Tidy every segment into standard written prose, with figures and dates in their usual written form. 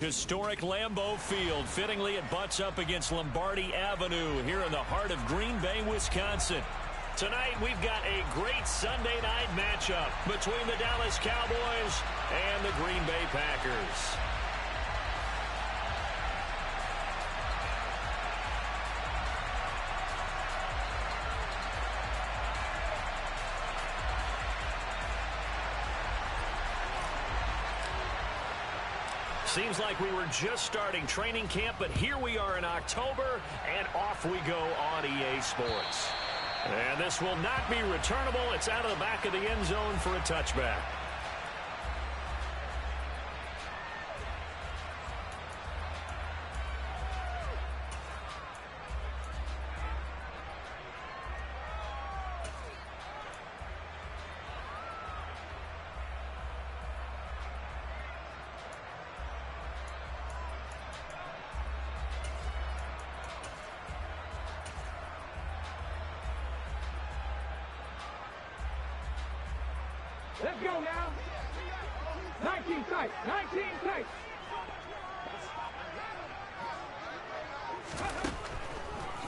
Historic Lambeau Field. Fittingly, it butts up against Lombardi Avenue here in the heart of Green Bay, Wisconsin. Tonight, we've got a great Sunday night matchup between the Dallas Cowboys and the Green Bay Packers. Seems like we were just starting training camp, but here we are in October, and off we go on EA Sports. And this will not be returnable. It's out of the back of the end zone for a touchback. Let's go now. 19 tight. 19 tight.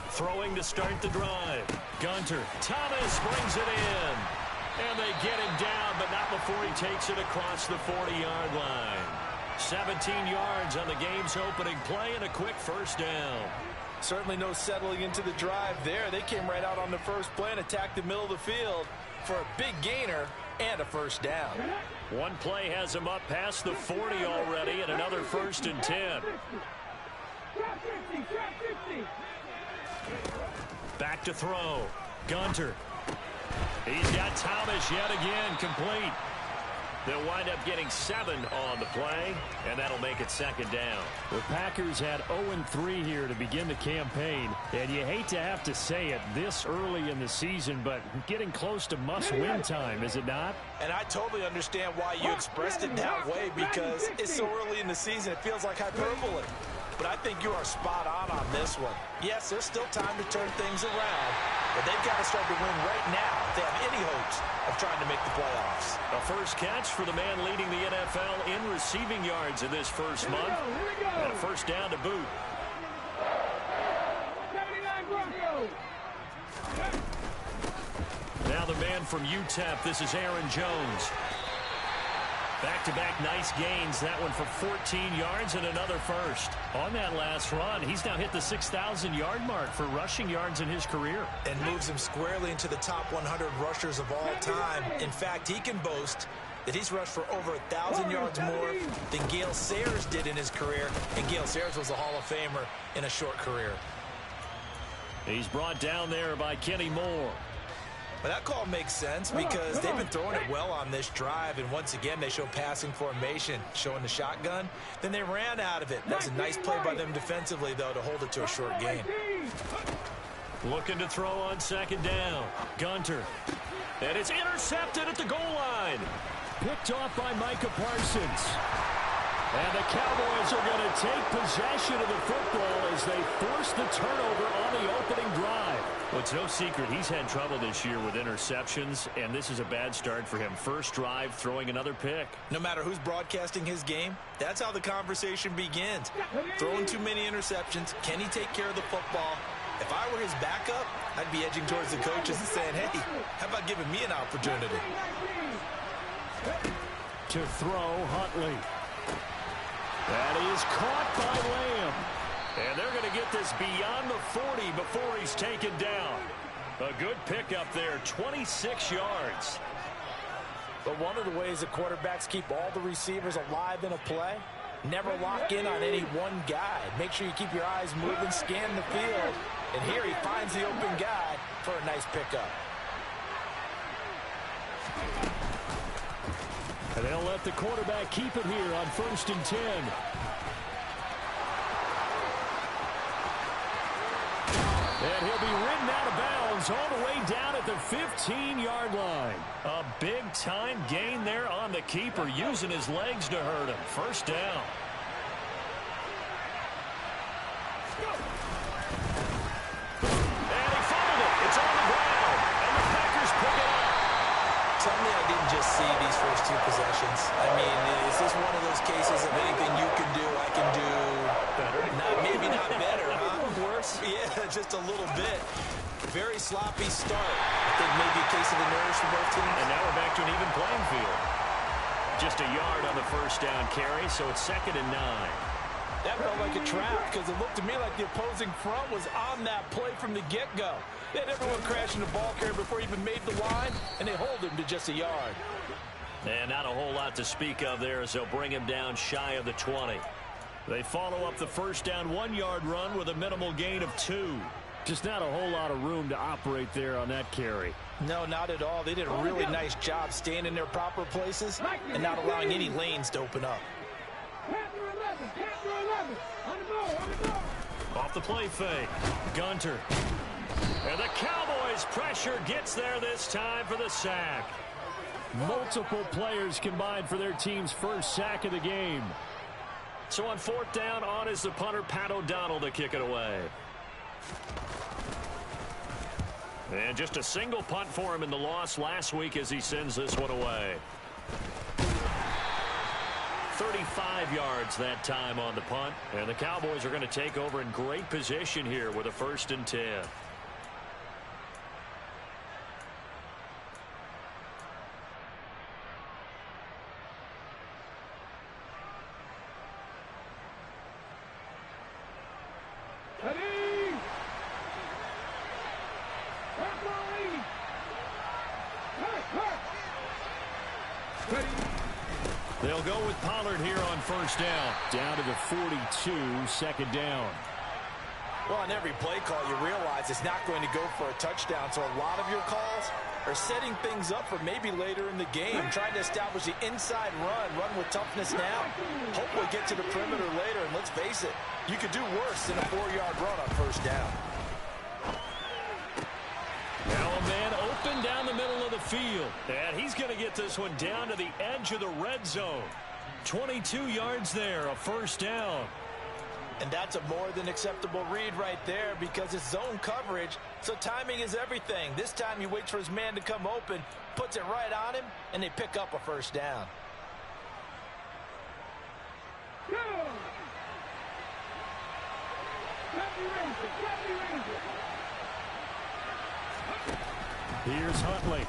Throwing to start the drive. Gunter. Thomas brings it in. And they get him down, but not before he takes it across the 40-yard line. 17 yards on the game's opening play and a quick first down. Certainly no settling into the drive there. They came right out on the first play and attacked the middle of the field for a big gainer and a first down. One play has him up past the 40 already, and another 1st and 10. Back to throw. Gunter. He's got Thomas yet again, complete. They'll wind up getting 7 on the play, and that'll make it 2nd down. The Packers had 0-3 here to begin the campaign, and you hate to have to say it this early in the season, but getting close to must-win time, is it not? And I totally understand why you expressed it that way, because it's so early in the season, it feels like hyperbole. But I think you are spot on this one. Yes, there's still time to turn things around, but they've got to start to win right now if they have any hopes of trying to make the playoffs. A first catch for the man leading the NFL in receiving yards in this first month. And a first down to boot. 79 Broncos. Now the man from UTEP, this is Aaron Jones. Back-to-back nice gains, that one for 14 yards and another first. On that last run, he's now hit the 6,000-yard mark for rushing yards in his career. And moves him squarely into the top 100 rushers of all time. In fact, he can boast that he's rushed for over 1,000 yards more than Gale Sayers did in his career. And Gale Sayers was a Hall of Famer in a short career. He's brought down there by Kenny Moore. But that call makes sense because they've been throwing it well on this drive, and once again they show passing formation, showing the shotgun. Then they ran out of it. That was a nice play by them defensively, though, to hold it to a short gain. Looking to throw on 2nd down. Gunter. And it's intercepted at the goal line. Picked off by Micah Parsons. And the Cowboys are going to take possession of the football as they force the turnover on the opening drive. Well, it's no secret he's had trouble this year with interceptions, and this is a bad start for him. First drive, throwing another pick. No matter who's broadcasting his game, that's how the conversation begins. Throwing too many interceptions, can he take care of the football? If I were his backup, I'd be edging towards the coaches and saying, hey, how about giving me an opportunity? To throw, Huntley. That is caught by Lamb. And they're going to get this beyond the 40 before he's taken down. A good pickup there, 26 yards. But one of the ways that quarterbacks keep all the receivers alive in a play, never lock in on any one guy. Make sure you keep your eyes moving, scan the field. And here he finds the open guy for a nice pickup. And they'll let the quarterback keep it here on 1st and 10. And he'll be ridden out of bounds all the way down at the 15-yard line. A big-time gain there on the keeper, using his legs to hurt him. First down. And he fumbled it. It's on the ground. And the Packers pick it up. Tell me I didn't just see these first 2 possessions. I mean, is this one of those cases of anything you can do, I can just a little bit. Very sloppy start. I think maybe a case of the nerves for both teams. And now we're back to an even playing field. Just a yard on the first down carry, so it's 2nd and 9. That felt like a trap because it looked to me like the opposing front was on that play from the get-go. They had everyone crashing the ball carrier before he even made the line, and they hold him to just a yard. And not a whole lot to speak of there as they'll bring him down shy of the 20. They follow up the first down 1-yard run with a minimal gain of 2. Just not a whole lot of room to operate there on that carry. No, not at all. They did a really nice job staying in their proper places and not allowing any lanes to open up. Off the play fake. Gunter. And the Cowboys' pressure gets there this time for the sack. Multiple players combined for their team's first sack of the game. So on 4th down, on is the punter, Pat O'Donnell, to kick it away. And just a single punt for him in the loss last week as he sends this one away. 35 yards that time on the punt. And the Cowboys are going to take over in great position here with a 1st and 10. They'll go with Pollard here on 1st down. Down to the 42, 2nd down. Well, on every play call, you realize it's not going to go for a touchdown. So a lot of your calls are setting things up for maybe later in the game, trying to establish the inside run with toughness now. Hopefully get to the perimeter later. And let's face it, you could do worse than a 4-yard run on 1st down. Now a man open down the middle of the field. And he's going to get this one down to the edge of the red zone. 22 yards there, a 1st down. And that's a more than acceptable read right there because it's zone coverage, so timing is everything. This time he waits for his man to come open, puts it right on him, and they pick up a 1st down. Here's Huntley.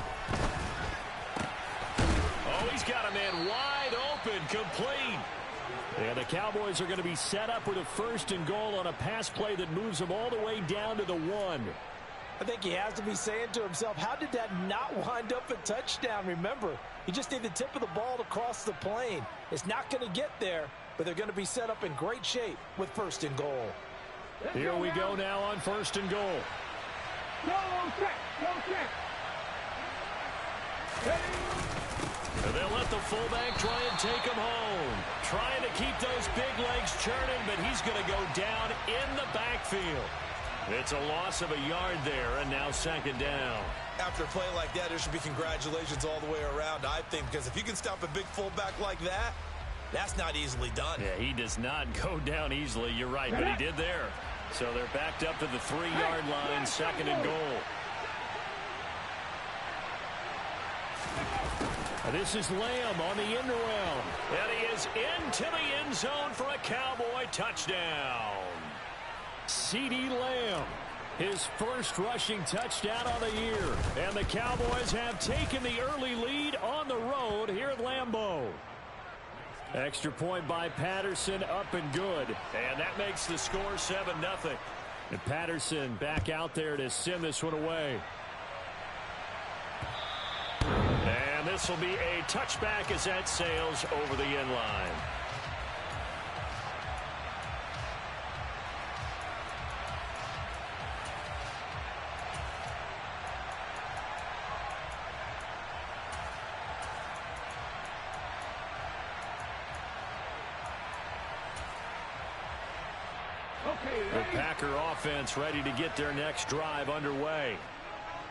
Oh, he's got a man wide open, complete. And the Cowboys are going to be set up with a 1st and goal on a pass play that moves them all the way down to the 1. I think he has to be saying to himself, how did that not wind up a touchdown? Remember, you just need the tip of the ball to cross the plane. It's not going to get there, but they're going to be set up in great shape with 1st and goal. Here we go now on 1st and goal. Go check. And they'll let the fullback try and take him home. Trying to keep those big legs churning, but he's going to go down in the backfield. It's a loss of a yard there, and now 2nd down. After a play like that, there should be congratulations all the way around, I think, because if you can stop a big fullback like that, that's not easily done. Yeah, he does not go down easily. You're right, but he did there. So they're backed up to the 3-yard line, 2nd and goal. This is Lamb on the end around. And he is into the end zone for a Cowboy touchdown. CeeDee Lamb, his first rushing touchdown on the year. And the Cowboys have taken the early lead on the road here at Lambeau. Extra point by Patterson, up and good. And that makes the score 7-0. And Patterson back out there to send this one away. And this will be a touchback as that sails over the end line. The Packer offense ready to get their next drive underway.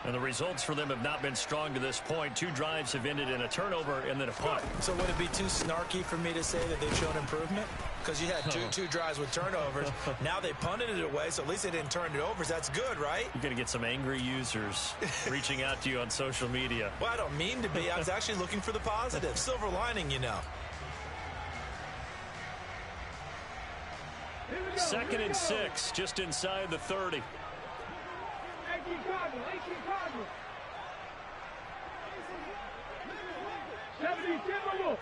And the results for them have not been strong to this point. 2 drives have ended in a turnover and then a punt. So would it be too snarky for me to say that they've shown improvement? Because you had two drives with turnovers. Now they punted it away, so at least they didn't turn it over. So that's good, right? You're going to get some angry users reaching out to you on social media. Well, I don't mean to be. I was actually looking for the positive. Silver lining, you know. 2nd and 6, just inside the 30. Cardinals. 18 Cardinals. 70 Timberwolves.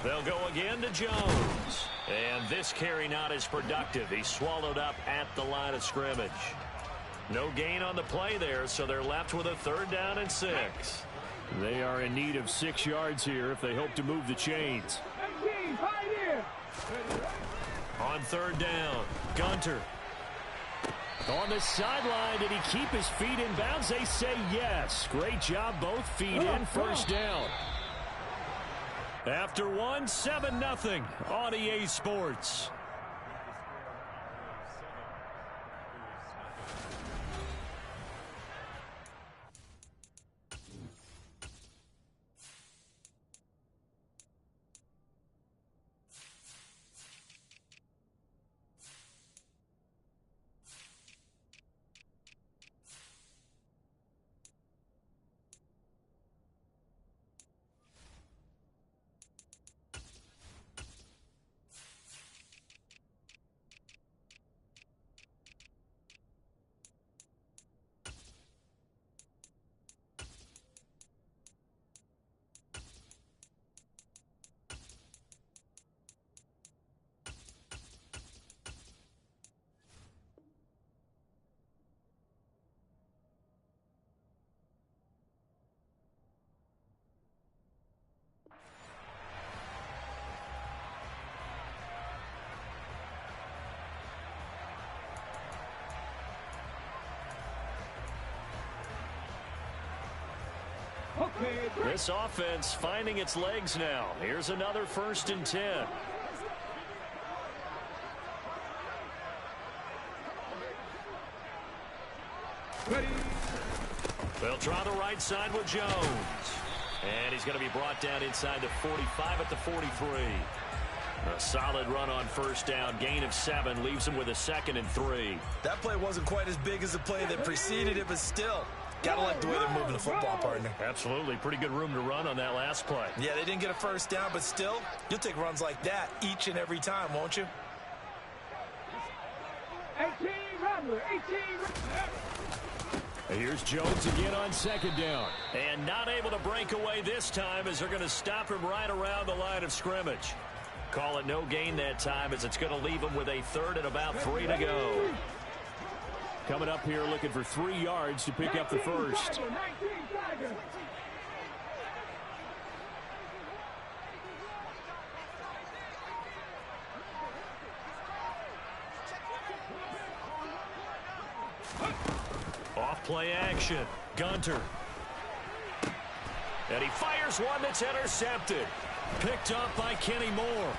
They'll go again to Jones. And this carry not as productive. He's swallowed up at the line of scrimmage. No gain on the play there, so they're left with a 3rd down and 6. They are in need of 6 yards here if they hope to move the chains. 18, Pioneer. On 3rd down, Gunter. On the sideline, did he keep his feet in bounds? They say yes. Great job, both feet in, 1st down. After 1, 7-0 on EA Sports. This offense finding its legs now. Here's another 1st and 10. Ready. They'll try the right side with Jones. And he's going to be brought down inside the 45 at the 43. A solid run on 1st down. Gain of 7 leaves him with a 2nd and 3. That play wasn't quite as big as the play that preceded it, but still. Gotta like the way they're moving the football, partner. Absolutely. Pretty good room to run on that last play. Yeah, they didn't get a 1st down, but still, you'll take runs like that each and every time, won't you? 18 Rattler. 18. Here's Jones again on 2nd down. And not able to break away this time as they're going to stop him right around the line of scrimmage. Call it no gain that time as it's going to leave him with a 3rd and about 3 to go. Coming up here looking for 3 yards to pick up the 1st. Off play action. Gunter. And he fires one that's intercepted. Picked up by Kenny Moore.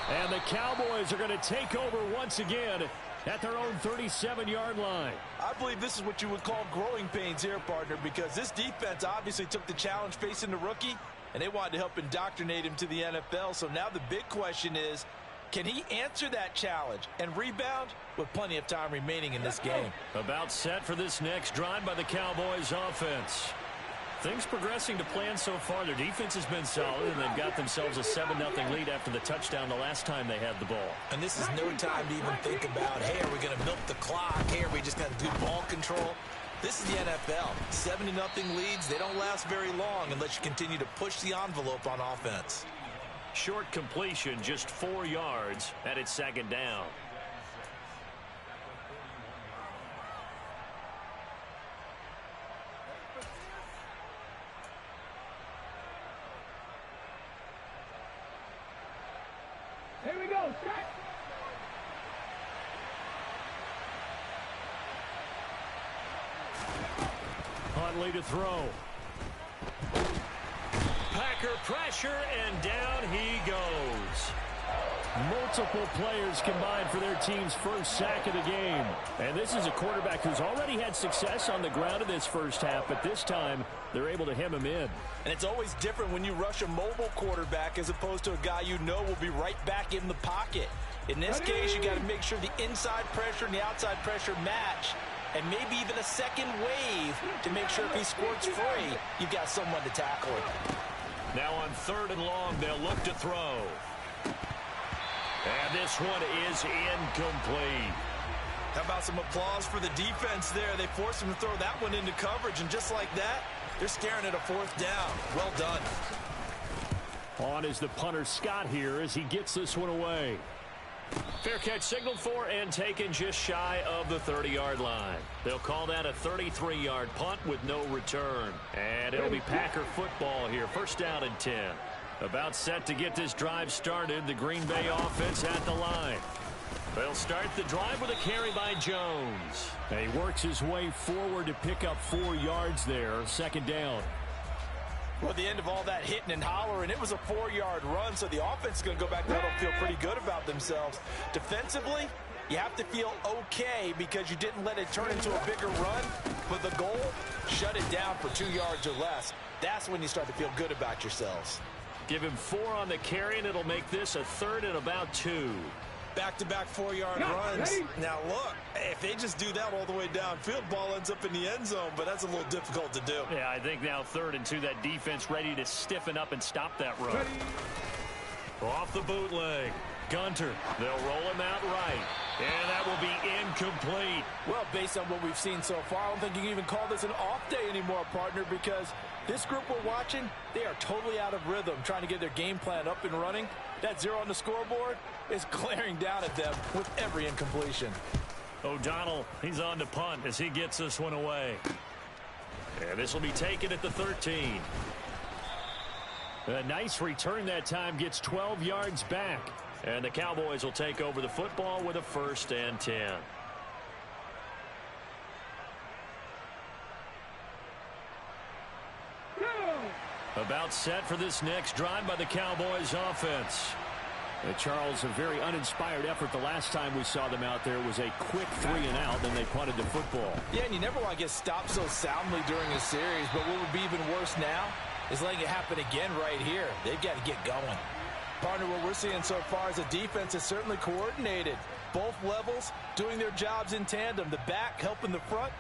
And the Cowboys are going to take over once again at their own 37-yard line. I believe this is what you would call growing pains here, partner, because this defense obviously took the challenge facing the rookie, and they wanted to help indoctrinate him to the NFL. So now the big question is, can he answer that challenge and rebound with plenty of time remaining in this game? About set for this next drive by the Cowboys offense. Things progressing to plan so far. Their defense has been solid, and they've got themselves a 7-0 lead after the touchdown the last time they had the ball. And this is no time to even think about, hey, are we going to milk the clock? Hey, are we just going to do ball control? This is the NFL. 7-0 leads, they don't last very long unless you continue to push the envelope on offense. Short completion, just 4 yards, and it's 2nd down. Here we go. Set. Huntley to throw. Packer pressure, and down he goes. Multiple players combined for their team's first sack of the game. And this is a quarterback who's already had success on the ground in this first half, but this time they're able to hem him in. And it's always different when you rush a mobile quarterback as opposed to a guy you know will be right back in the pocket. In this case, you got to make sure the inside pressure and the outside pressure match, and maybe even a second wave to make sure if he squirts free, you've got someone to tackle him. Now on 3rd and long, they'll look to throw. And this one is incomplete. How about some applause for the defense there? They forced him to throw that one into coverage, and just like that, they're staring at a fourth down. Well done. On is the punter Scott here as he gets this one away. Fair catch signaled for and taken just shy of the 30-yard line. They'll call that a 33-yard punt with no return. And it'll be Packer football here. First down and 10. About set to get this drive started. The Green Bay offense at the line. They'll start the drive with a carry by Jones. And he works his way forward to pick up 4 yards there. Second down. Well, at the end of all that hitting and hollering, it was a 4-yard run, so the offense is going to go back there and feel pretty good about themselves. Defensively, you have to feel okay because you didn't let it turn into a bigger run, but the goal, shut it down for 2 yards or less. That's when you start to feel good about yourselves. Give him 4 on the carry, and it'll make this a 3rd and about 2. Back-to-back 4-yard runs. Now, look, if they just do that all the way downfield, ball ends up in the end zone, but that's a little difficult to do. Yeah, I think now 3rd and 2, that defense ready to stiffen up and stop that run. Off the bootleg. Gunter, they'll roll him out right. And that will be incomplete. Well, based on what we've seen so far, I don't think you can even call this an off day anymore, partner, because this group we're watching, they are totally out of rhythm, trying to get their game plan up and running. That 0 on the scoreboard is glaring down at them with every incompletion. O'Donnell, he's on to punt as he gets this one away. And this will be taken at the 13. A nice return that time, gets 12 yards back. And the Cowboys will take over the football with a 1st and 10. About set for this next drive by the Cowboys offense. Charles, a very uninspired effort the last time we saw them out there was a quick 3 and out, then they punted the football. Yeah, and you never want to get stopped so soundly during a series, but what would be even worse now is letting it happen again right here. They've got to get going. Partner, what we're seeing so far as a defense is certainly coordinated. Both levels doing their jobs in tandem. The back helping the front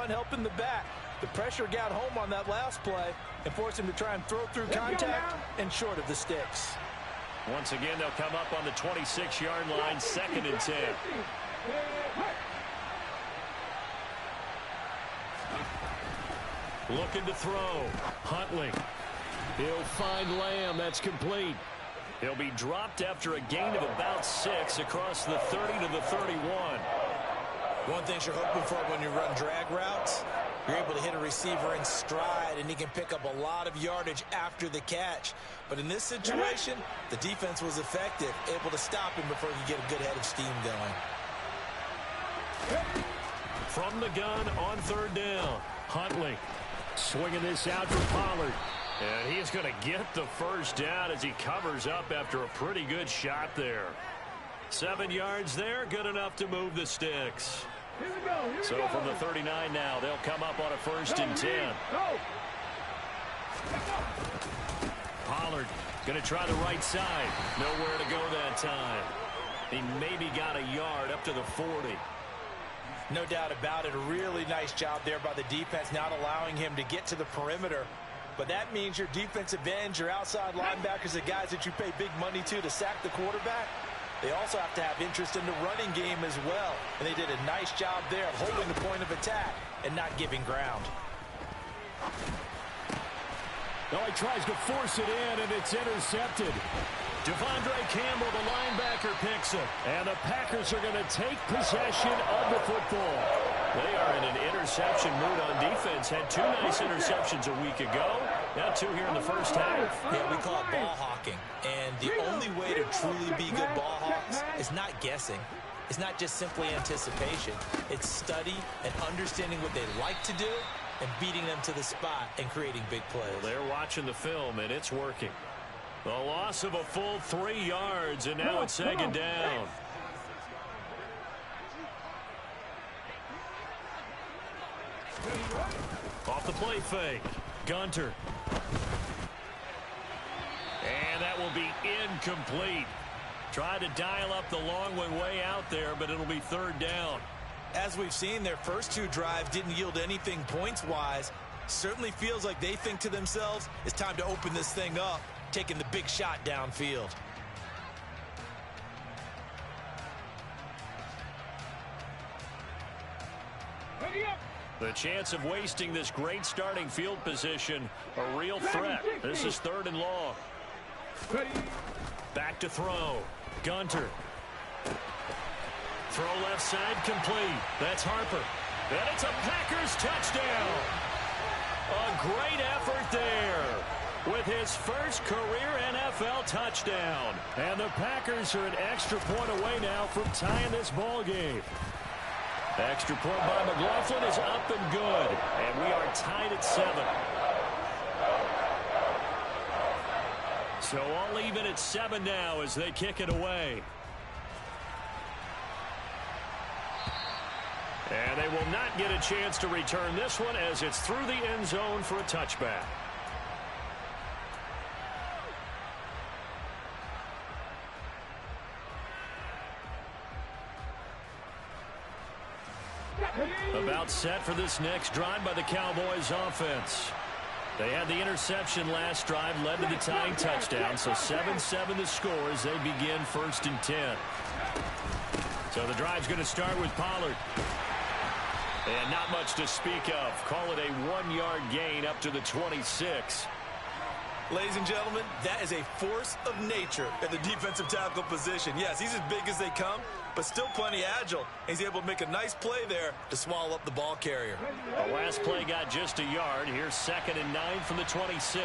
helping the back. The pressure got home on that last play and forced him to try and throw through contact and short of the sticks. Once again, they'll come up on the 26-yard line, 2nd and 10. Looking to throw. Huntley. He'll find Lamb. That's complete. He'll be dropped after a gain of about 6 across the 30 to the 31. One thing you're hoping for when you run drag routes, you're able to hit a receiver in stride, and he can pick up a lot of yardage after the catch. But in this situation, the defense was effective, able to stop him before he could get a good head of steam going. From the gun on 3rd down, Huntley. Swinging this out for Pollard. And he's going to get the 1st down as he covers up after a pretty good shot there. 7 yards there, good enough to move the sticks. So from the 39 now, they'll come up on a 1st and 10. Pollard going to try the right side. Nowhere to go that time. He maybe got a yard up to the 40. No doubt about it. A really nice job there by the defense, not allowing him to get to the perimeter. But that means your defensive ends, your outside linebackers, the guys that you pay big money to sack the quarterback, they also have to have interest in the running game as well. And they did a nice job there of holding the point of attack and not giving ground. Oh, he tries to force it in, and it's intercepted. Devondre Campbell, the linebacker, picks it. And the Packers are going to take possession of the football. They are in an interception mood on defense. Had 2 nice interceptions a week ago. Now 2 here in the first half. Yeah, we call it ball hawking. And the only way to truly be good ball hawks is not guessing. It's not just simply anticipation. It's study and understanding what they like to do and beating them to the spot and creating big plays. Well, they're watching the film, and it's working. The loss of a full 3 yards, and now it's 2nd down. Off the play fake. Gunter. And that will be incomplete. Tried to dial up the long one way out there, but it'll be 3rd down. As we've seen, their first 2 drives didn't yield anything points-wise. Certainly feels like they think to themselves, it's time to open this thing up, taking the big shot downfield. The chance of wasting this great starting field position, a real threat. This is 3rd and long. Back to throw. Gunter. Throw left side complete. That's Harper. And it's a Packers touchdown. A great effort there with his first career NFL touchdown. And the Packers are an extra point away now from tying this ball game. Extra point by McLaughlin is up and good. And we are tied at 7. So all even at 7 now as they kick it away. And they will not get a chance to return this one as it's through the end zone for a touchback. About set for this next drive by the Cowboys offense. They had the interception last drive, led to the tying touchdown, so 7-7 the score as they begin 1st and 10. So the drive's going to start with Pollard. And not much to speak of. Call it a 1-yard gain up to the 26. Ladies and gentlemen, that is a force of nature at the defensive tackle position. Yes, he's as big as they come, but still plenty agile. He's able to make a nice play there to swallow up the ball carrier. The last play got just a yard. Here's 2nd and 9 from the 26.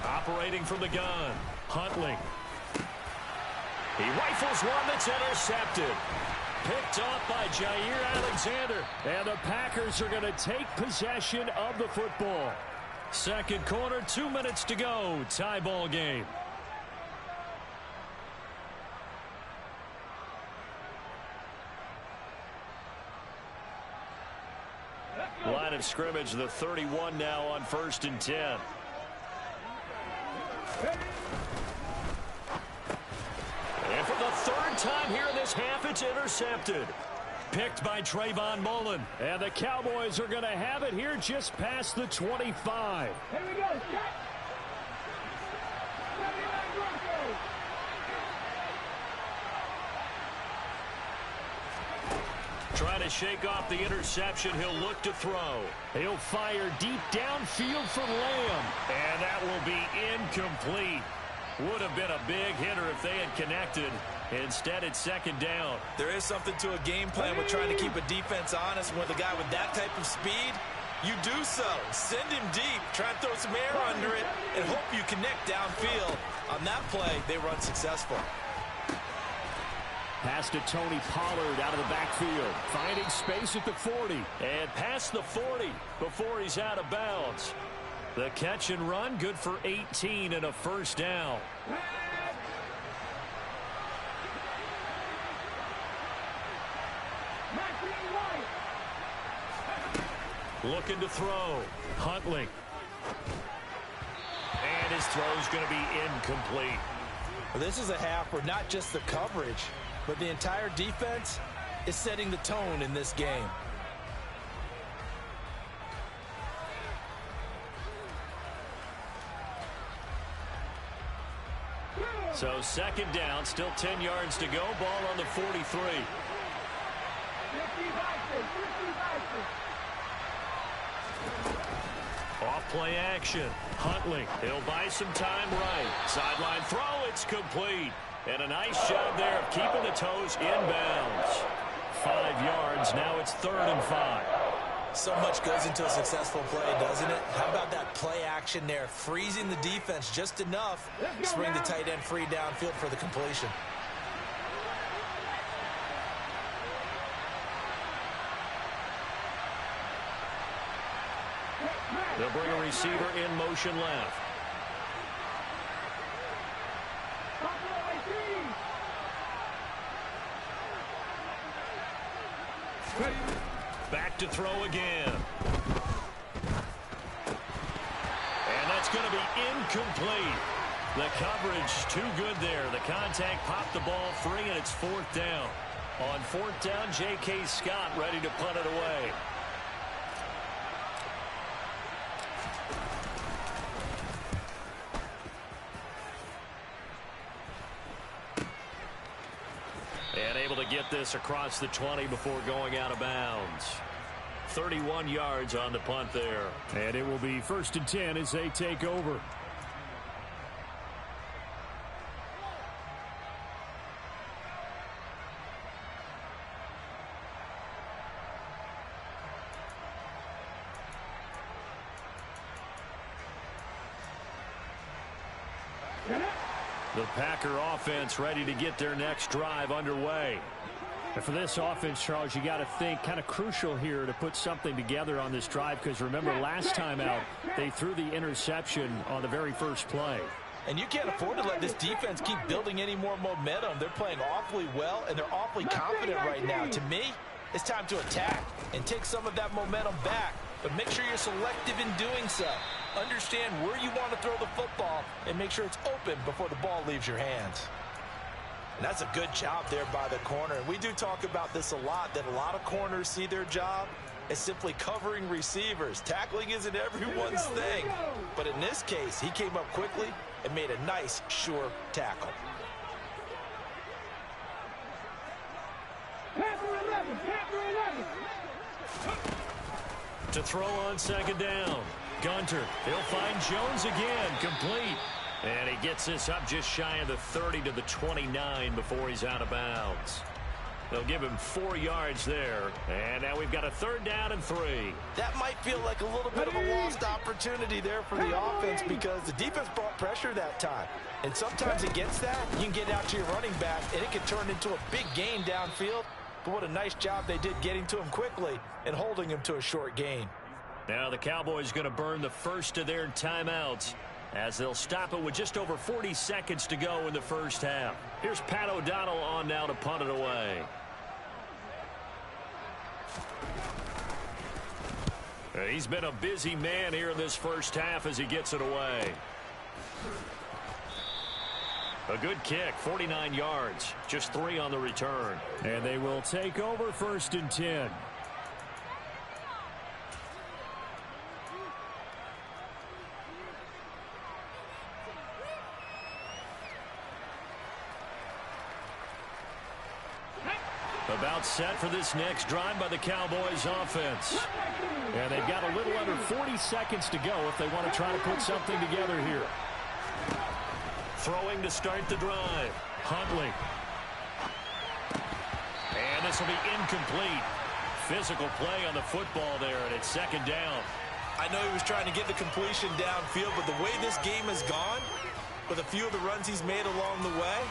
Operating from the gun, Huntley. He rifles one that's intercepted. Picked off by Jair Alexander. And the Packers are going to take possession of the football. Second quarter, 2 minutes to go. Tie ball game. Line of scrimmage, the 31 now on 1st and 10. And for the 3rd time here in this half, it's intercepted. Picked by Trayvon Mullen. And the Cowboys are going to have it here just past the 25. Here we go, check. 79 Broncos. Trying to shake off the interception. He'll look to throw. He'll fire deep downfield for Lamb. And that will be incomplete. Would have been a big hitter if they had connected. Instead, it's 2nd down. There is something to a game plan with trying to keep a defense honest. With a guy with that type of speed, you do so. Send him deep. Try and throw some air under it and hope you connect downfield. On that play, they run successful. Pass to Tony Pollard out of the backfield. Finding space at the 40. And past the 40 before he's out of bounds. The catch and run, good for 18 and a 1st down. Looking to throw. Huntley. And his throw's going to be incomplete. Well, this is a half where not just the coverage, but the entire defense is setting the tone in this game. So 2nd down, still 10 yards to go. Ball on the 43. Off play action. Huntley. He'll buy some time right. Sideline throw. It's complete. And a nice job there of keeping the toes inbounds. 5 yards. Now it's 3rd and 5. So much goes into a successful play, doesn't it? How about that play action there? Freezing the defense just enough to bring the tight end free downfield for the completion. They'll bring a receiver in motion left. Back to throw again. And that's going to be incomplete. The coverage too good there. The contact popped the ball free, and it's 4th down. On 4th down, J.K. Scott ready to punt it away. And able to to get this across the 20 before going out of bounds. 31 yards on the punt there. And it will be 1st and 10 as they take over. The Packer offense ready to get their next drive underway. And for this offense, Charles, you got to think kind of crucial here to put something together on this drive, because remember last time out they threw the interception on the very first play. And you can't afford to let this defense keep building any more momentum. They're playing awfully well, and they're awfully confident right now. To me, it's time to attack and take some of that momentum back. But make sure you're selective in doing so. Understand where you want to throw the football and make sure it's open before the ball leaves your hands. And that's a good job there by the corner. And we do talk about this a lot, that a lot of corners see their job as simply covering receivers. Tackling isn't everyone's thing. But in this case, he came up quickly and made a nice, sure tackle. To throw on 2nd down. Gunter, he'll find Jones again, complete. And he gets this up just shy of the 30 to the 29 before he's out of bounds. They'll give him 4 yards there. And now we've got a 3rd down and 3. That might feel like a little bit of a lost opportunity there for the offense, because the defense brought pressure that time. And sometimes against that, you can get out to your running back, and it can turn into a big gain downfield. But what a nice job they did getting to him quickly and holding him to a short gain. Now the Cowboys going to burn the first of their timeouts, as they'll stop it with just over 40 seconds to go in the first half. Here's Pat O'Donnell on now to punt it away. He's been a busy man here in this first half as he gets it away. A good kick, 49 yards, just 3 on the return. And they will take over 1st and 10. About set for this next drive by the Cowboys offense. And they've got a little under 40 seconds to go if they want to try to put something together here. Throwing to start the drive. Huntley. And this will be incomplete. Physical play on the football there, and it's 2nd down. I know he was trying to get the completion downfield, but the way this game has gone, with a few of the runs he's made along the way,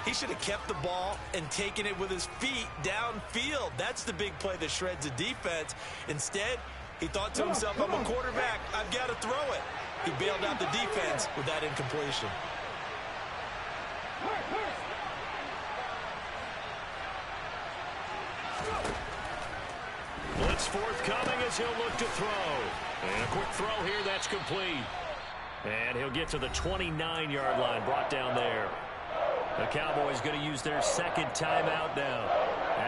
he should have kept the ball and taken it with his feet downfield. That's the big play that shreds the defense. Instead, he thought to himself, I'm a quarterback, I've got to throw it. He bailed out the defense with that incompletion. Blitz forthcoming as he'll look to throw. And a quick throw here, that's complete. And he'll get to the 29-yard line, brought down there. The Cowboys going to use their 2nd timeout now,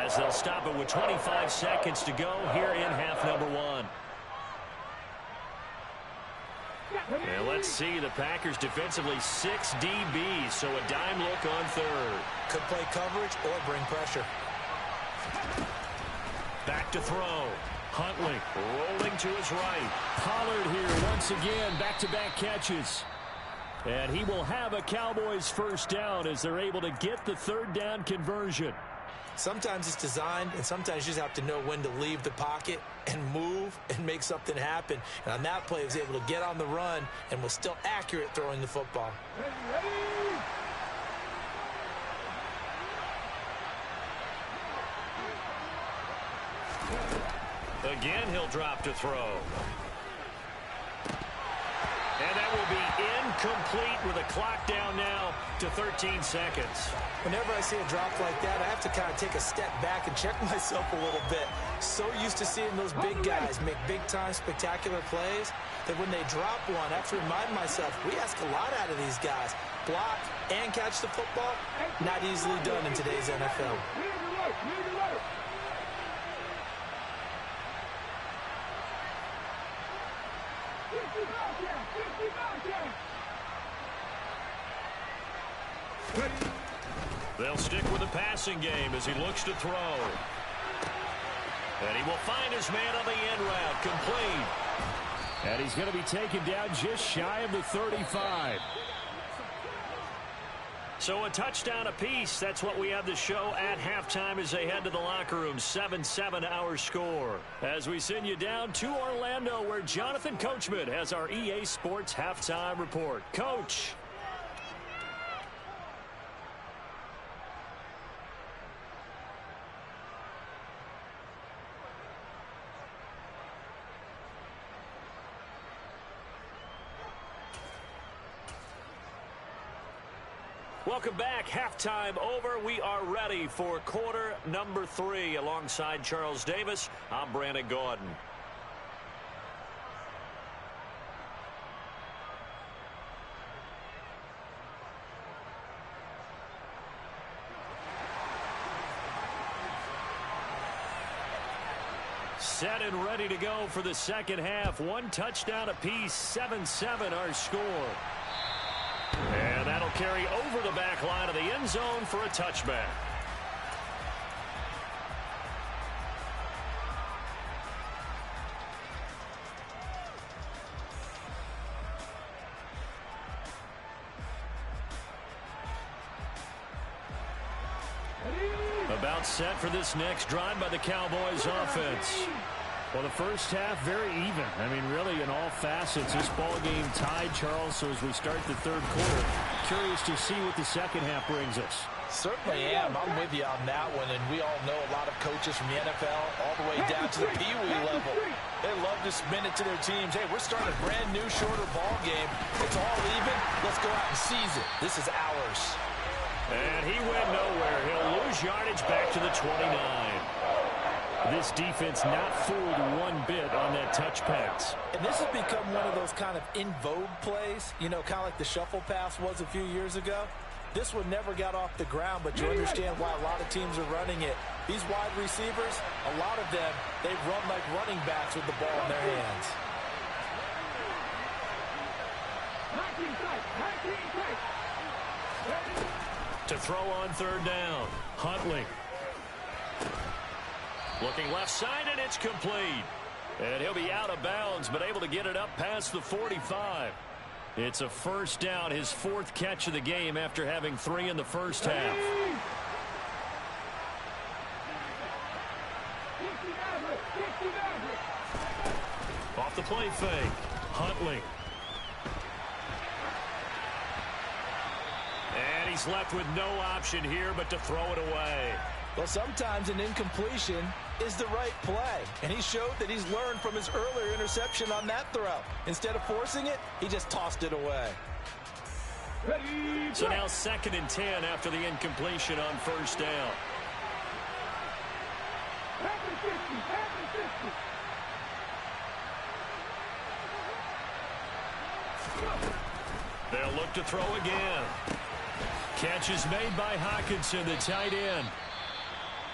as they'll stop it with 25 seconds to go here in half number 1. And let's see, the Packers defensively 6 DBs, so a dime look on 3rd. Could play coverage or bring pressure. Back to throw. Huntley rolling to his right. Pollard here once again, back-to-back catches. And he will have a Cowboys 1st down as they're able to get the 3rd down conversion. Sometimes it's designed, and sometimes you just have to know when to leave the pocket and move and make something happen. And on that play, he was able to get on the run and was still accurate throwing the football. Again, he'll drop to throw. And that will be incomplete with a clock down now to 13 seconds. Whenever I see a drop like that, I have to kind of take a step back and check myself a little bit. So used to seeing those big guys make big-time spectacular plays that when they drop one, I have to remind myself, we ask a lot out of these guys. Block and catch the football, not easily done in today's NFL. They'll stick with the passing game as he looks to throw. And he will find his man on the end route. Complete. And he's going to be taken down just shy of the 35. So a touchdown apiece. That's what we have to show at halftime as they head to the locker room. 7-7 our score. As we send you down to Orlando, where Jonathan Coachman has our EA Sports halftime report. Coach. Welcome back. Halftime over. We are ready for quarter number 3. Alongside Charles Davis, I'm Brandon Gaudin. Set and ready to go for the second half. One touchdown apiece. 7-7 our score. And that'll carry over the back line of the end zone for a touchback. About set for this next drive by the Cowboys offense. Well, the first half, very even. I mean, really, in all facets, this ball game tied, Charles. So as we start the third quarter, curious to see what the second half brings us. Certainly am. I'm with you on that one. And we all know a lot of coaches from the NFL all the way down to the Pee-wee level. They love to spin it to their teams. Hey, we're starting a brand new, shorter ball game. It's all even. Let's go out and seize it. This is ours. And he went nowhere. He'll lose yardage back to the 29. This defense not fooled one bit on that touch pass. And this has become one of those kind of in vogue plays, you know, kind of like the shuffle pass was a few years ago. This one never got off the ground, but you understand why a lot of teams are running it. These wide receivers, a lot of them, they run like running backs with the ball in their hands. To throw on third down, Huntley. Looking left side, and it's complete. And he'll be out of bounds, but able to get it up past the 45. It's a first down, his 4th catch of the game after having 3 in the first half. Off the play fake, Huntley. And he's left with no option here but to throw it away. Well, sometimes an incompletion is the right play. And he showed that he's learned from his earlier interception on that throw. Instead of forcing it, he just tossed it away. So now 2nd and 10 after the incompletion on first down. They'll look to throw again. Catch is made by Hockenson, the tight end.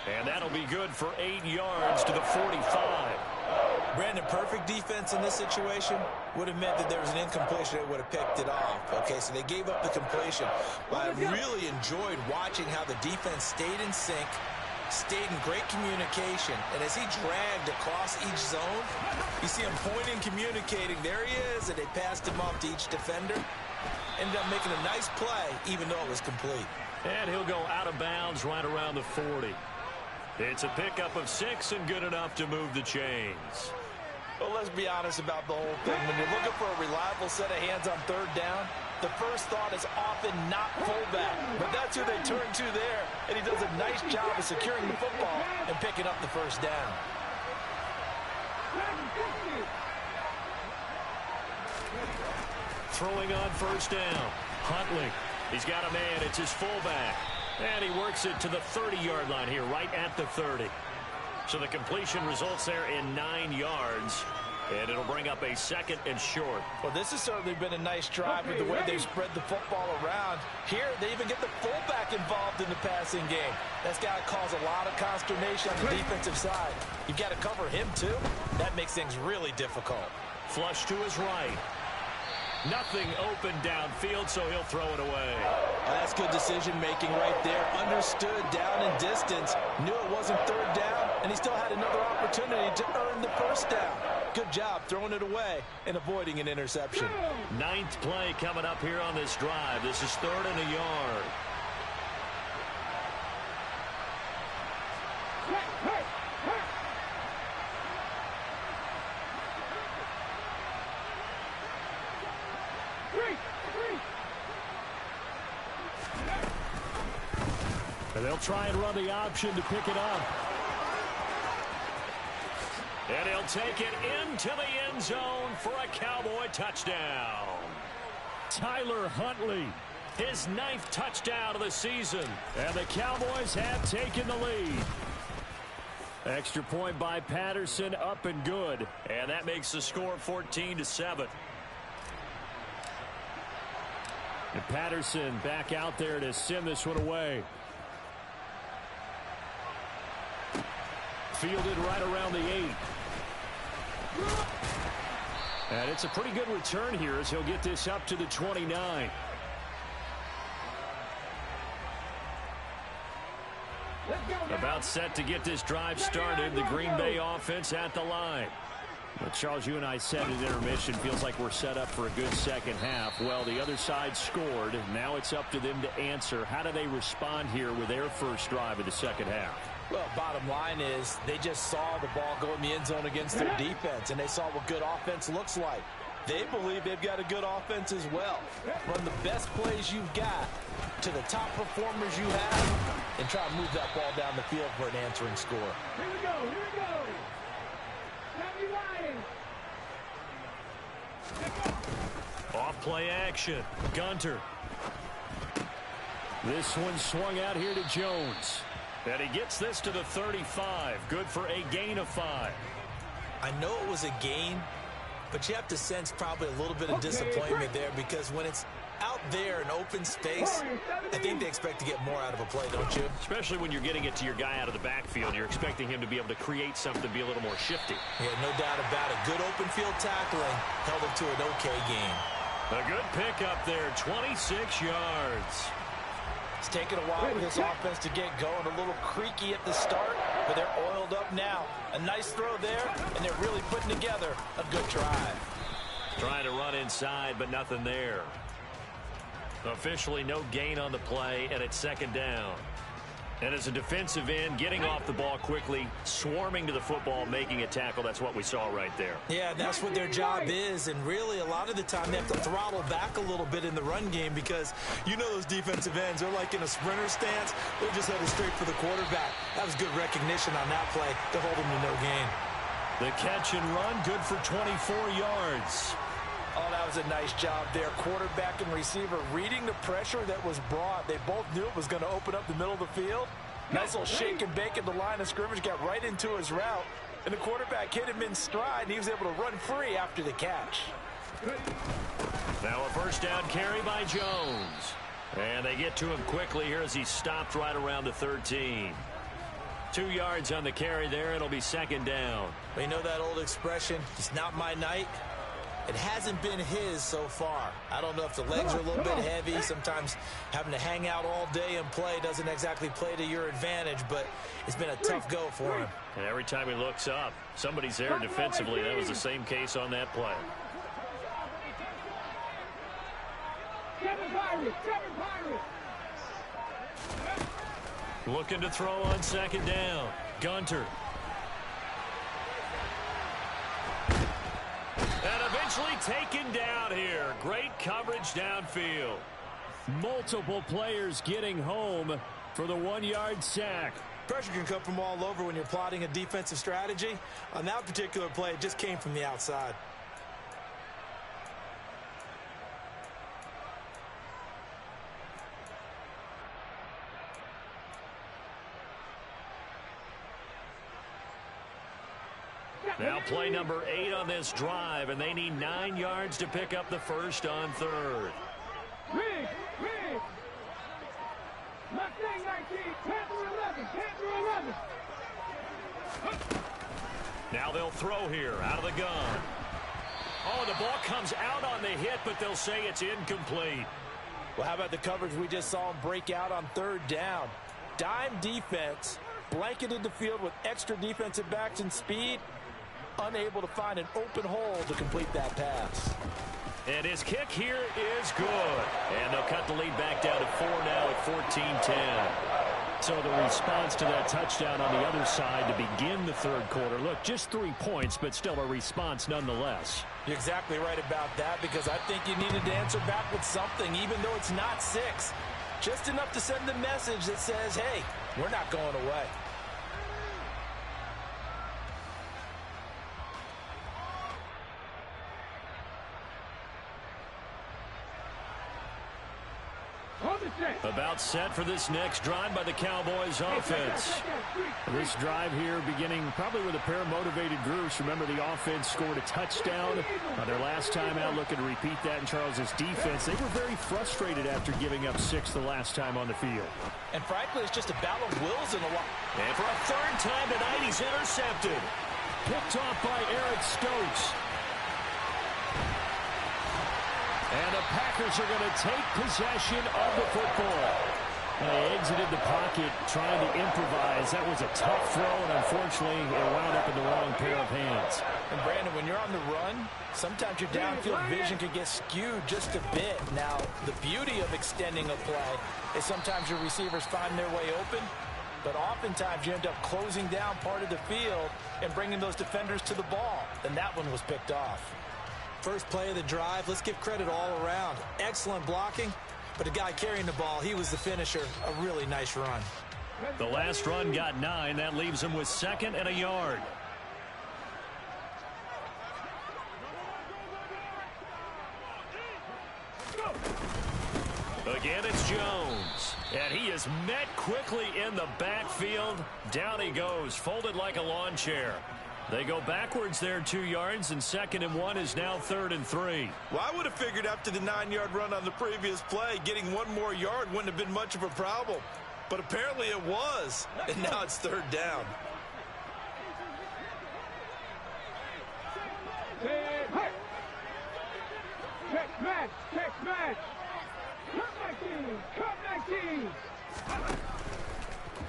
And that'll be good for 8 yards to the 45. Brandon, perfect defense in this situation would have meant that there was an incompletion that would have picked it off. Okay, so they gave up the completion. But I really enjoyed watching how the defense stayed in sync, stayed in great communication. And as he dragged across each zone, you see him pointing, communicating. There he is, and they passed him off to each defender. Ended up making a nice play, even though it was complete. And he'll go out of bounds right around the 40. It's a pickup of 6 and good enough to move the chains. Well, let's be honest about the whole thing. When you're looking for a reliable set of hands on third down, the first thought is often not fullback. But that's who they turn to there, and he does a nice job of securing the football and picking up the first down. Throwing on first down, Huntley. He's got a man. It's his fullback. And he works it to the 30-yard line here, right at the 30. So the completion results there in 9 yards. And it'll bring up a 2nd and short. Well, this has certainly been a nice drive with the way they've spread the football around. Here, they even get the fullback involved in the passing game. That's got to cause a lot of consternation on the defensive side. You've got to cover him, too. That makes things really difficult. Flush to his right. Nothing open downfield, so he'll throw it away. Oh, that's good decision-making right there. Understood down and distance. Knew it wasn't third down, and he still had another opportunity to earn the first down. Good job throwing it away and avoiding an interception. 9th play coming up here on this drive. This is 3rd and a yard. And they'll try and run the option to pick it up. And he'll take it into the end zone for a Cowboy touchdown. Tyler Huntley, His 9th touchdown of the season. and the Cowboys have taken the lead. Extra point by Patterson, up and good. And that makes the score 14-7. And Patterson back out there to send this one away. Fielded right around the 8. And it's a pretty good return here as he'll get this up to the 29. About set to get this drive started. The Green Bay offense at the line. But Charles, you and I said at intermission, feels like we're set up for a good second half. Well, the other side scored. Now it's up to them to answer. How do they respond here with their first drive of the second half? Well, bottom line is they just saw the ball go in the end zone against their defense, and they saw what good offense looks like. They believe they've got a good offense as well. Run the best plays you've got to the top performers you have and try to move that ball down the field for an answering score. Here we go, here we go. Happy Lions. Off play action. Gunter. This one swung out here to Jones. And he gets this to the 35. Good for a gain of 5. I know it was a gain, but you have to sense probably a little bit of disappointment there because when it's out there in open space, I think they expect to get more out of a play, don't you? Especially when you're getting it to your guy out of the backfield. You're expecting him to be able to create something, be a little more shifty. Yeah, no doubt about it. Good open field tackling held it to an okay game. A good pickup there, 26 yards. It's taken a while for this offense to get going. A little creaky at the start, but they're oiled up now. A nice throw there, and they're really putting together a good drive. Trying to run inside, but nothing there. Officially no gain on the play, and it's 2nd down. And as a defensive end, getting off the ball quickly, swarming to the football, making a tackle, that's what we saw right there. Yeah, that's what their job is, and really a lot of the time they have to throttle back a little bit in the run game because you know those defensive ends, they're like in a sprinter stance. They're just headed straight for the quarterback. That was good recognition on that play to hold them to no gain. The catch and run, good for 24 yards. Oh, that was a nice job there. Quarterback and receiver reading the pressure that was brought. They both knew it was going to open up the middle of the field. Nice little shake and bake at the line of scrimmage, got right into his route. And the quarterback hit him in stride, and he was able to run free after the catch. Now a first down carry by Jones. And they get to him quickly here as he stopped right around the 13. 2 yards on the carry there. It'll be 2nd down. But you know that old expression, it's not my night. It hasn't been his so far. I don't know if the legs are a little bit heavy. Sometimes having to hang out all day and play doesn't exactly play to your advantage, but it's been a tough go for him. And every time he looks up, somebody's there defensively. That was the same case on that play. Looking to throw on 2nd down. Gunter. And eventually taken down here. Great coverage downfield. Multiple players getting home for the 1-yard sack. Pressure can come from all over when you're plotting a defensive strategy. On that particular play, it just came from the outside. Now play number 8 on this drive, and they need 9 yards to pick up the first on 3rd. Rig. Mustang 19, 10 through 11. Now they'll throw here out of the gun. Oh, the ball comes out on the hit, but they'll say it's incomplete. Well, how about the coverage we just saw him break out on third down? Dime defense, blanketed the field with extra defensive backs and speed, unable to find an open hole to complete that pass. And his kick here is good. And they'll cut the lead back down to 4 now at 14-10. So the response to that touchdown on the other side to begin the third quarter. Look, just 3 points, but still a response nonetheless. You're exactly right about that, because I think you needed to answer back with something, even though it's not 6. Just enough to send the message that says, hey, we're not going away. About set for this next drive by the Cowboys offense. This drive here beginning probably with a pair of motivated groups. Remember, the offense scored a touchdown their last time out. Looking to repeat that in Charles's defense. They were very frustrated after giving up 6 the last time on the field. And frankly, it's just a battle of wills in a lot. And for a third time tonight, he's intercepted. Picked off by Eric Stokes. And the Packers are going to take possession of the football. They exited the pocket trying to improvise. That was a tough throw, and unfortunately, it wound up in the wrong pair of hands. And Brandon, when you're on the run, sometimes your downfield vision can get skewed just a bit. Now, the beauty of extending a play is sometimes your receivers find their way open, but oftentimes you end up closing down part of the field and bringing those defenders to the ball. And that one was picked off. First play of the drive, let's give credit all around. Excellent blocking, but the guy carrying the ball, he was the finisher. A really nice run. The last run got 9. That leaves him with 2nd and a yard. Again, it's Jones. And he is met quickly in the backfield. Down he goes, folded like a lawn chair. They go backwards there 2 yards, and 2nd and 1 is now 3rd and 3. Well, I would have figured after the 9-yard run on the previous play, getting 1 more yard wouldn't have been much of a problem. But apparently it was, and now it's 3rd down. Check match, check match. Cut my team.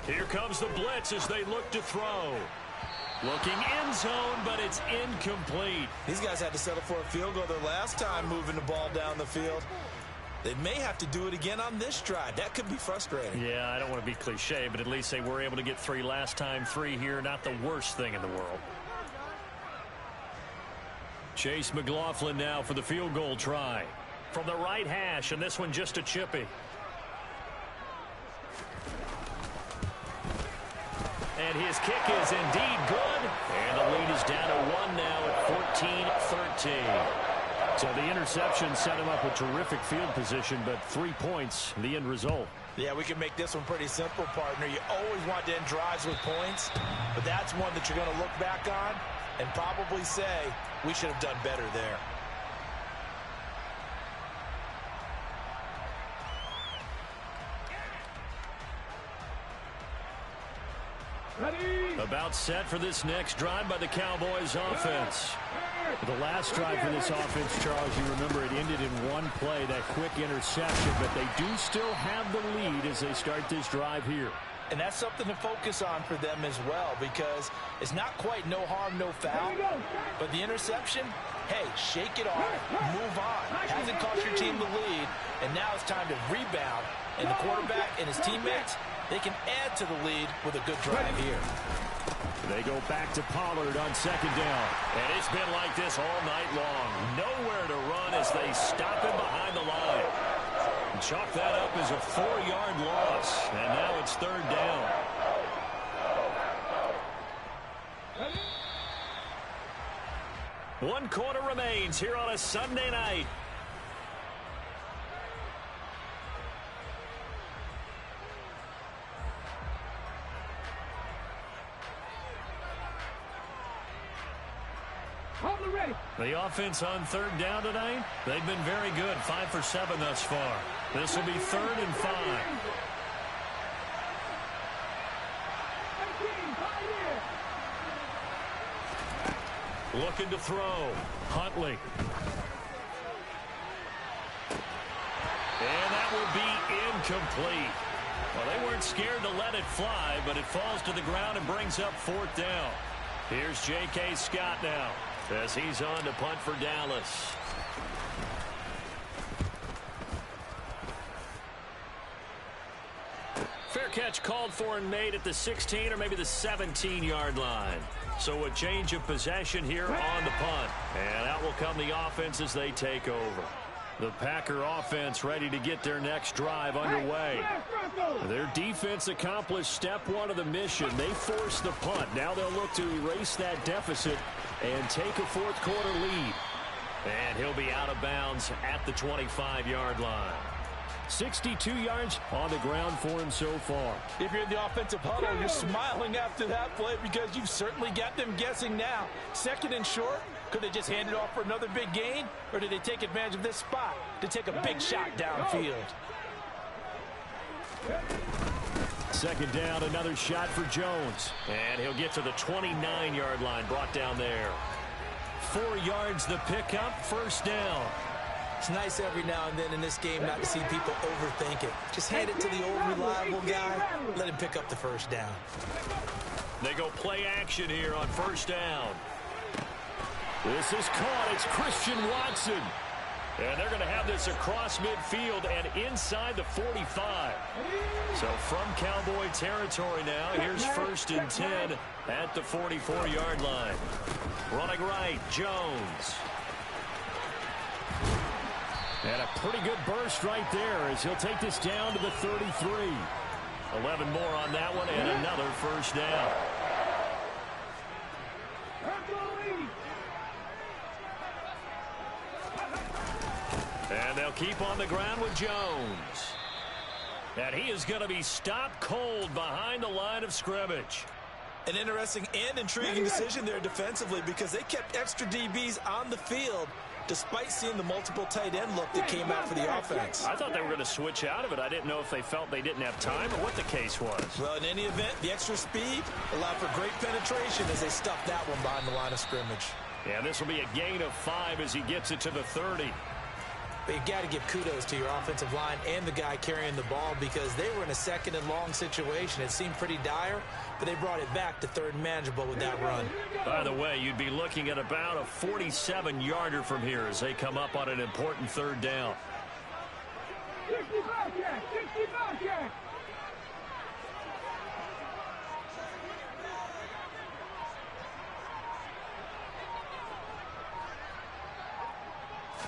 Here comes the blitz as they look to throw. Looking end zone, but it's incomplete. These guys had to settle for a field goal their last time moving the ball down the field. They may have to do it again on this drive. That could be frustrating. Yeah, I don't want to be cliche, but at least they were able to get 3 last time. 3 here, not the worst thing in the world. Chase McLaughlin now for the field goal try. From the right hash, and this one just a chippy. And his kick is indeed good. And the lead is down to 1 now at 14-13. So the interception set him up with terrific field position, but 3 points, the end result. Yeah, we can make this one pretty simple, partner. You always want to end drives with points, but that's one that you're going to look back on and probably say, we should have done better there. About set for this next drive by the Cowboys offense. The last drive for this offense, Charles, you remember it ended in 1 play, that quick interception, but they do still have the lead as they start this drive here. And that's something to focus on for them as well, because it's not quite no harm, no foul, but the interception, hey, shake it off, move on. Hasn't cost your team the lead, and now it's time to rebound. And the quarterback and his teammates, they can add to the lead with a good drive here. They go back to Pollard on 2nd down. And it's been like this all night long. Nowhere to run as they stop him behind the line. Chalk that up as a 4-yard loss. And now it's 3rd down. One quarter remains here on a Sunday night. The offense on 3rd down tonight, they've been very good. 5 for 7 thus far. This will be 3rd and 5. Looking to throw. Huntley And that will be incomplete. Well, they weren't scared to let it fly, but it falls to the ground and brings up 4th down. Here's J.K. Scott now as he's on to punt for Dallas. Fair catch called for and made at the 16 or maybe the 17-yard line. So a change of possession here on the punt. And out will come the offense as they take over. The Packer offense ready to get their next drive underway. Their defense accomplished step 1 of the mission. They forced the punt. Now they'll look to erase that deficit and take a 4th quarter lead. And he'll be out of bounds at the 25-yard line. 62 yards on the ground for him so far. If you're in the offensive huddle, you're smiling after that play because you've certainly got them guessing now. 2nd and short. Could they just hand it off for another big gain? Or did they take advantage of this spot to take a big shot downfield? 2nd down, another shot for Jones. And he'll get to the 29-yard line, brought down there. 4 yards the pickup, 1st down. It's nice every now and then in this game not to see people overthink it. Just hand it to the old reliable guy. Let him pick up the 1st down. They go play action here on 1st down. This is caught. It's Christian Watson. And they're going to have this across midfield and inside the 45. So from Cowboy territory now, here's 1st and 10 at the 44-yard line. Running right, Jones. And a pretty good burst right there as he'll take this down to the 33. 11 more on that one and another 1st down. And they'll keep on the ground with Jones. And he is going to be stopped cold behind the line of scrimmage. An interesting and intriguing decision there defensively because they kept extra DBs on the field despite seeing the multiple tight end look that came out for the offense. I thought they were going to switch out of it. I didn't know if they felt they didn't have time or what the case was. Well, in any event, the extra speed allowed for great penetration as they stuffed that one behind the line of scrimmage. Yeah, this will be a gain of 5 as he gets it to the 30. But you've got to give kudos to your offensive line and the guy carrying the ball because they were in a 2nd and long situation. It seemed pretty dire, but they brought it back to 3rd and manageable with that run. By the way, you'd be looking at about a 47-yarder from here as they come up on an important 3rd down. 65 jack, 65 jack.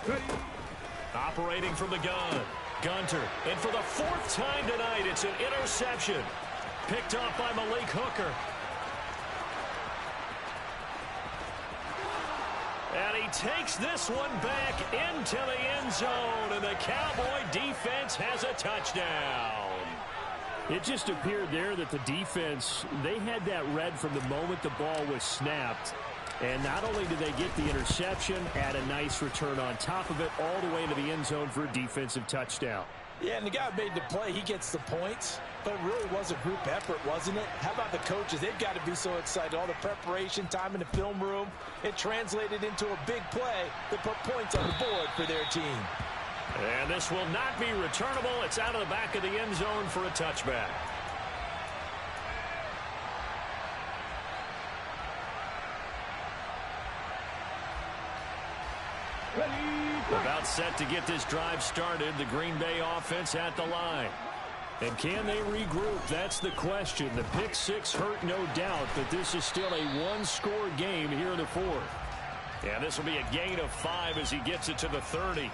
Ready. Operating from the gun. Gunter. And for the 4th time tonight, it's an interception. Picked off by Malik Hooker. And he takes this one back into the end zone. And the Cowboy defense has a touchdown. It just appeared there that the defense, they had that read from the moment the ball was snapped. And not only did they get the interception, add a nice return on top of it, all the way into the end zone for a defensive touchdown. Yeah, and the guy who made the play, he gets the points. But it really was a group effort, wasn't it? How about the coaches? They've got to be so excited. All the preparation, time in the film room, it translated into a big play that put points on the board for their team. And this will not be returnable. It's out of the back of the end zone for a touchback. About set to get this drive started. The Green Bay offense at the line. And can they regroup? That's the question. The pick 6 hurt, no doubt, but this is still a one-score game here in the 4th. Yeah, this will be a gain of 5 as he gets it to the 30.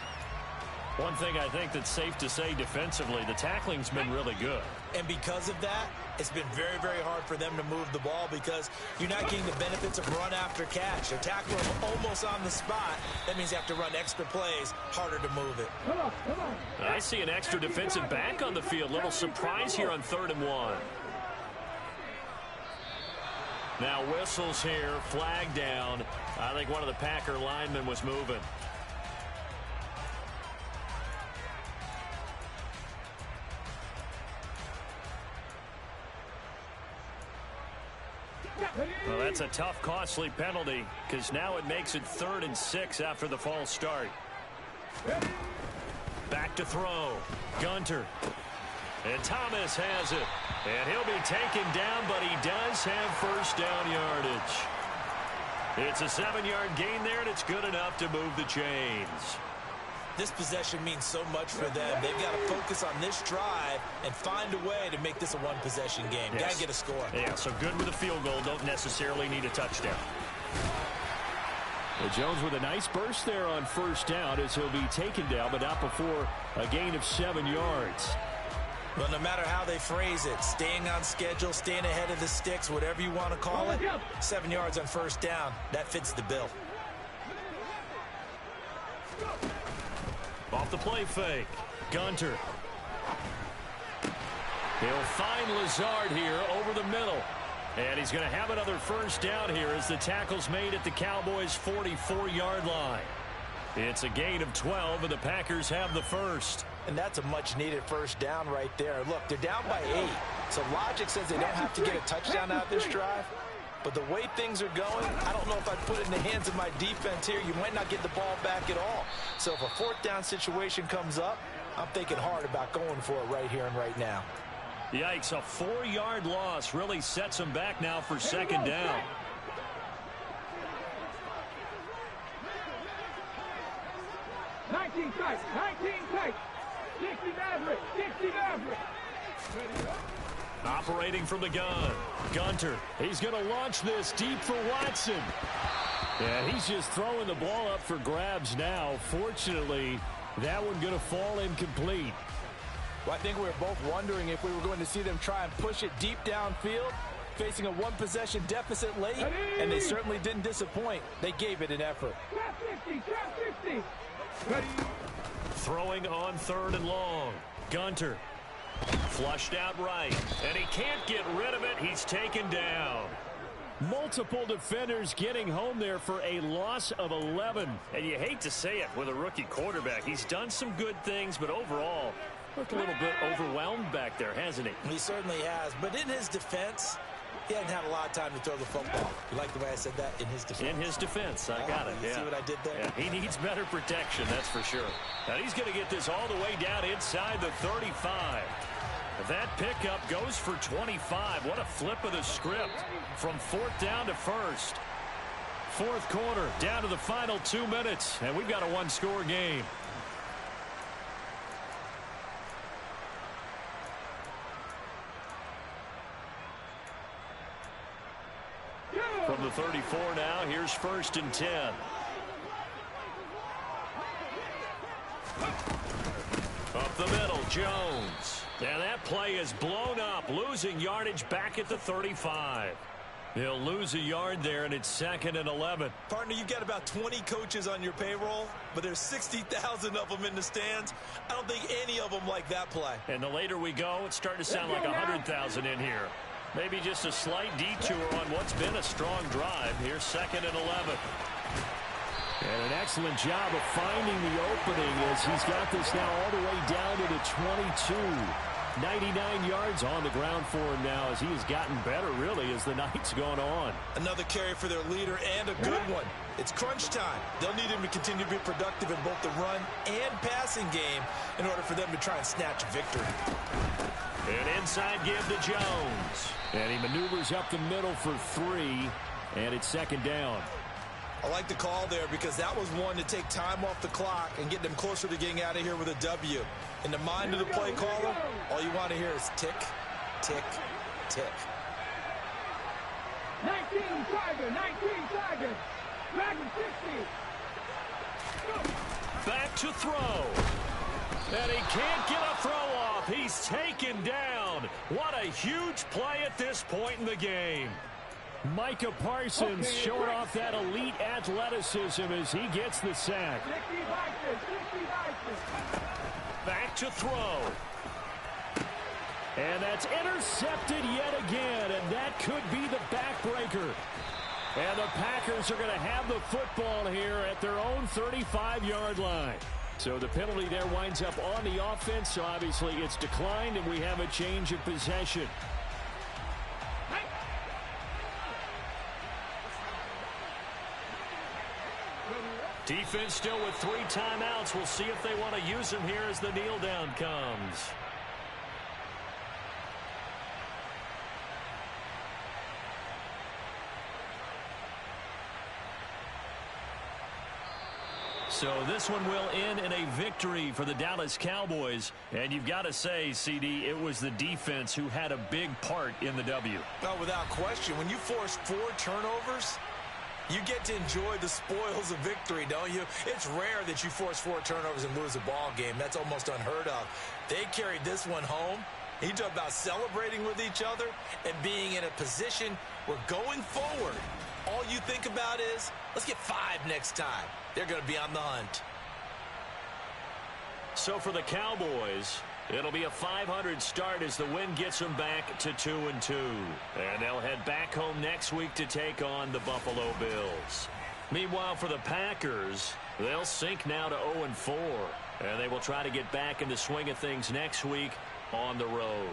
One thing I think that's safe to say defensively, the tackling's been really good. And because of that, it's been very, very hard for them to move the ball because you're not getting the benefits of run after catch. They're tackling them almost on the spot. That means you have to run extra plays, harder to move it. I see an extra defensive back on the field. Little surprise here on 3rd and 1. Now whistles here, flag down. I think one of the Packer linemen was moving. Well, that's a tough, costly penalty because now it makes it 3rd and 6 after the false start. Back back to throw. Gunter. And Thomas has it. And he'll be taken down, but he does have first down yardage. It's a 7-yard gain there, and it's good enough to move the chains. This possession means so much for them. They've got to focus on this drive and find a way to make this a one-possession game. Yes. Got to get a score. Yeah, so good with a field goal. Don't necessarily need a touchdown. Well, Jones with a nice burst there on first down as he'll be taken down, but not before a gain of 7 yards. Well, no matter how they phrase it, staying on schedule, staying ahead of the sticks, whatever you want to call it, 7 yards on first down, that fits the bill. Off the play fake. Gunter. He'll find Lazard here over the middle. And he's going to have another first down here as the tackle's made at the Cowboys' 44-yard line. It's a gain of 12, and the Packers have the first. And that's a much-needed first down right there. Look, they're down by 8, so logic says they don't have to get a touchdown out of this drive. But the way things are going, I don't know if I'd put it in the hands of my defense here. You might not get the ball back at all. So if a fourth down situation comes up, I'm thinking hard about going for it right here and right now. Yikes, a 4-yard loss really sets them back now for second down. Nineteen tight. 60 Maverick. 60 Maverick. Operating from the gun. Gunter. He's going to launch this deep for Watson. Yeah, he's just throwing the ball up for grabs now. Fortunately, that one going to fall incomplete. Well, I think we were both wondering if we were going to see them try and push it deep downfield, facing a one-possession deficit late, and they certainly didn't disappoint. They gave it an effort. Trap 50. Trap 50. Throwing on 3rd and long. Gunter. Flushed out right. And he can't get rid of it. He's taken down. Multiple defenders getting home there for a loss of 11. And you hate to say it with a rookie quarterback. He's done some good things, but overall, looked a little bit overwhelmed back there, hasn't he? He certainly has. But in his defense, he hadn't had a lot of time to throw the football. You like the way I said that? In his defense. In his defense. I got it. You see what I did there? Yeah, he needs better protection, that's for sure. Now he's going to get this all the way down inside the 35. That pickup goes for 25. What a flip of the script from 4th down to 1st. 4th quarter, down to the final 2 minutes, and we've got a one-score game. From the 34 now, here's 1st and 10. Up the middle, Jones. And that play is blown up, losing yardage back at the 35. They'll lose a yard there, and it's 2nd and 11. Partner, you've got about 20 coaches on your payroll, but there's 60,000 of them in the stands. I don't think any of them like that play. And the later we go, it's starting to sound like 100,000 in here. Maybe just a slight detour on what's been a strong drive. Here's 2nd and 11. And an excellent job of finding the opening as he's got this now all the way down to the 22. 99 yards on the ground for him now as he has gotten better, really, as the night's gone on. Another carry for their leader and a good one. It's crunch time. They'll need him to continue to be productive in both the run and passing game in order for them to try and snatch victory. An inside give to Jones. And he maneuvers up the middle for 3, and it's 2nd down. I like the call there because that was one to take time off the clock and get them closer to getting out of here with a W. In the mind of the play caller, all you want to hear is tick, tick, tick. 19 Tiger. Dragon 60. Back to throw. And he can't get a throw off. He's taken down. What a huge play at this point in the game. Micah Parsons showing off that elite athleticism as he gets the sack. Back to throw. And that's intercepted yet again, and that could be the backbreaker. And the Packers are going to have the football here at their own 35-yard line. So the penalty there winds up on the offense, so obviously it's declined, and we have a change of possession. Defense still with 3 timeouts. We'll see if they want to use them here as the kneel down comes. So this one will end in a victory for the Dallas Cowboys. And you've got to say, CD, it was the defense who had a big part in the W. No, without question. When you force 4 turnovers, you get to enjoy the spoils of victory, don't you? It's rare that you force 4 turnovers and lose a ball game. That's almost unheard of. They carried this one home. You talk about celebrating with each other and being in a position where going forward, all you think about is, let's get 5 next time. They're going to be on the hunt. So for the Cowboys, it'll be a 500 start as the win gets them back to 2-2. And they'll head back home next week to take on the Buffalo Bills. Meanwhile, for the Packers, they'll sink now to 0-4. And they will try to get back in the swing of things next week on the road.